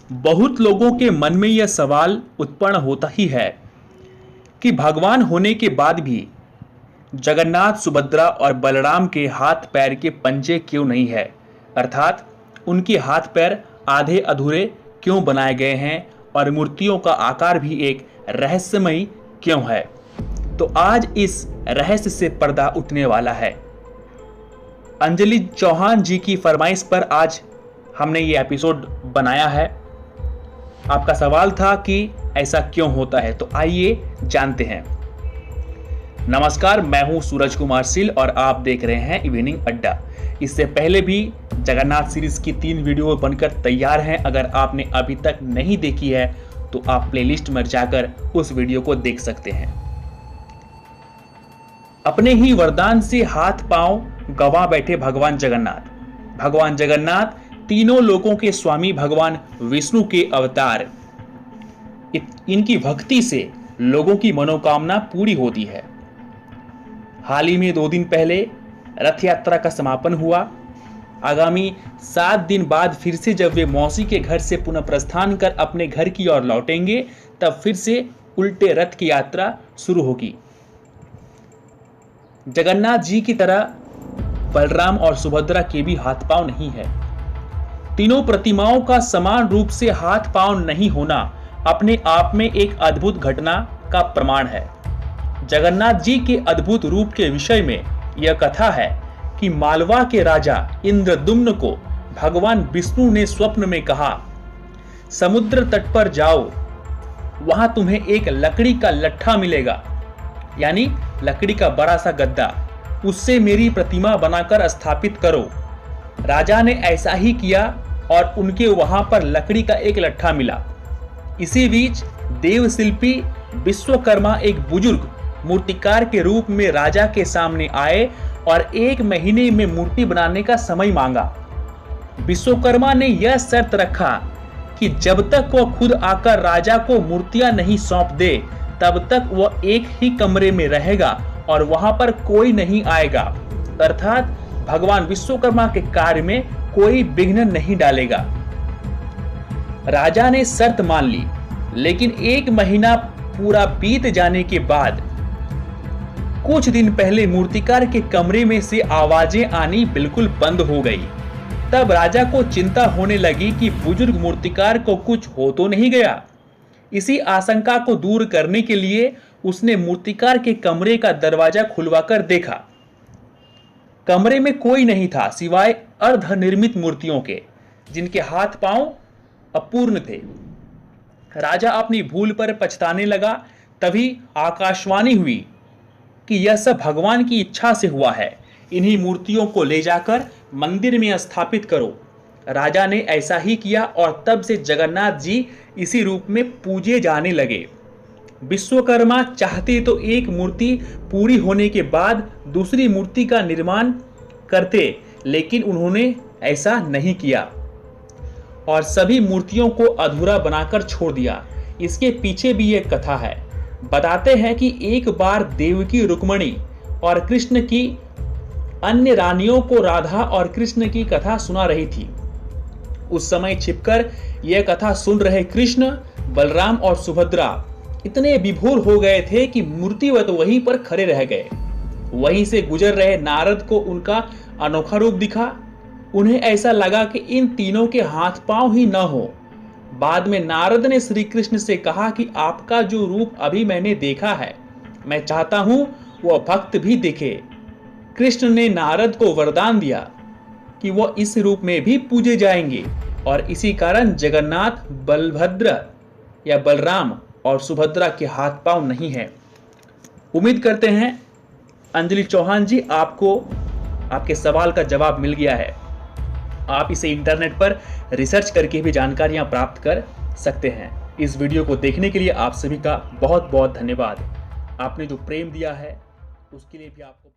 बहुत लोगों के मन में यह सवाल उत्पन्न होता ही है कि भगवान होने के बाद भी जगन्नाथ, सुभद्रा और बलराम के हाथ पैर के पंजे क्यों नहीं है, अर्थात उनके हाथ पैर आधे अधूरे क्यों बनाए गए हैं और मूर्तियों का आकार भी एक रहस्यमयी क्यों है। तो आज इस रहस्य से पर्दा उठने वाला है। अंजलि चौहान जी की फरमाइश पर आज हमने ये एपिसोड बनाया है। आपका सवाल था कि ऐसा क्यों होता है, तो आइए जानते हैं। नमस्कार, मैं हूं सूरज कुमार सिल और आप देख रहे हैं इवनिंग अड्डा। इससे पहले भी जगन्नाथ सीरीज की 3 वीडियो बनकर तैयार हैं। अगर आपने अभी तक नहीं देखी है तो आप प्लेलिस्ट में जाकर उस वीडियो को देख सकते हैं। अपने ही वरदान से हाथ पांव गंवा बैठे भगवान जगन्नाथ तीनों लोकों के स्वामी भगवान विष्णु के अवतार। इनकी भक्ति से लोगों की मनोकामना पूरी होती है। हाल ही में 2 दिन पहले रथ यात्रा का समापन हुआ। आगामी 7 दिन बाद फिर से जब वे मौसी के घर से पुनः प्रस्थान कर अपने घर की ओर लौटेंगे, तब फिर से उल्टे रथ की यात्रा शुरू होगी। जगन्नाथ जी की तरह बलराम और सुभद्रा के भी हाथ पांव नहीं है। तीनों प्रतिमाओं का समान रूप से हाथ पांव नहीं होना अपने आप में एक अद्भुत घटना का प्रमाण है। जगन्नाथ जी के अद्भुत रूप के विषय में यह कथा है कि मालवा के राजा इंद्रदुम्न को भगवान विष्णु ने स्वप्न में कहा, समुद्र तट पर जाओ, वहां तुम्हें एक लकड़ी का लट्ठा मिलेगा, यानी लकड़ी का बड़ा सा गद्दा, उससे मेरी प्रतिमा बनाकर स्थापित करो। राजा ने ऐसा ही किया और उनके वहां पर लकड़ी का एक लट्ठा मिला। इसी बीच देवशिल्पी विश्वकर्मा एक बुजुर्ग मूर्तिकार के रूप में राजा के सामने आए और 1 महीने में मूर्ति बनाने का समय मांगा। विश्वकर्मा ने यह शर्त रखा कि जब तक वह खुद आकर राजा को मूर्तियां नहीं सौंप दे, तब तक वह एक ही कमरे में रहेगा और वहां पर कोई नहीं आएगा, अर्थात भगवान विश्वकर्मा के कार्य में कोई विघ्न नहीं डालेगा। राजा ने शर्त मान ली, लेकिन 1 महीना पूरा बीत जाने के बाद कुछ दिन पहले मूर्तिकार के कमरे में से आवाजें आनी बिल्कुल बंद हो गई। तब राजा को चिंता होने लगी कि बुजुर्ग मूर्तिकार को कुछ हो तो नहीं गया। इसी आशंका को दूर करने के लिए उसने मूर्तिकार के कमरे का दरवाजा खुलवाकर देखा। कमरे में कोई नहीं था सिवाय अर्धनिर्मित मूर्तियों के, जिनके हाथ पांव अपूर्ण थे। राजा अपनी भूल पर पछताने लगा। तभी आकाशवाणी हुई कि यह सब भगवान की इच्छा से हुआ है, इन्हीं मूर्तियों को ले जाकर मंदिर में स्थापित करो। राजा ने ऐसा ही किया और तब से जगन्नाथ जी इसी रूप में पूजे जाने लगे। विश्वकर्मा चाहते तो एक मूर्ति पूरी होने के बाद दूसरी मूर्ति का निर्माण करते, लेकिन उन्होंने ऐसा नहीं किया और सभी मूर्तियों को अधूरा बनाकर छोड़ दिया। इसके पीछे भी एक कथा है। बताते हैं कि एक बार देवकी रुक्मणी और कृष्ण की अन्य रानियों को राधा और कृष्ण की कथा सुना रही थी। उस समय छिपकर यह कथा सुन रहे कृष्ण, बलराम और सुभद्रा इतने विभोर हो गए थे कि मूर्तिवत वहीं पर खड़े रह गए। वहीं से गुजर रहे नारद को उनका अनोखा रूप दिखा। उन्हें ऐसा लगा कि इन तीनों के हाथ पांव ही न हो। बाद में नारद ने श्री कृष्ण से कहा कि आपका जो रूप अभी मैंने देखा है, मैं चाहता हूं वह भक्त भी देखे। कृष्ण ने नारद को वरदान दिया कि वह इस रूप में भी पूजे जाएंगे और इसी कारण जगन्नाथ, बलभद्र या बलराम और सुभद्रा के हाथ पांव नहीं है। उम्मीद करते हैं अंजलि चौहान जी, आपको आपके सवाल का जवाब मिल गया है। आप इसे इंटरनेट पर रिसर्च करके भी जानकारियां प्राप्त कर सकते हैं। इस वीडियो को देखने के लिए आप सभी का बहुत बहुत धन्यवाद। आपने जो प्रेम दिया है उसके लिए भी आपको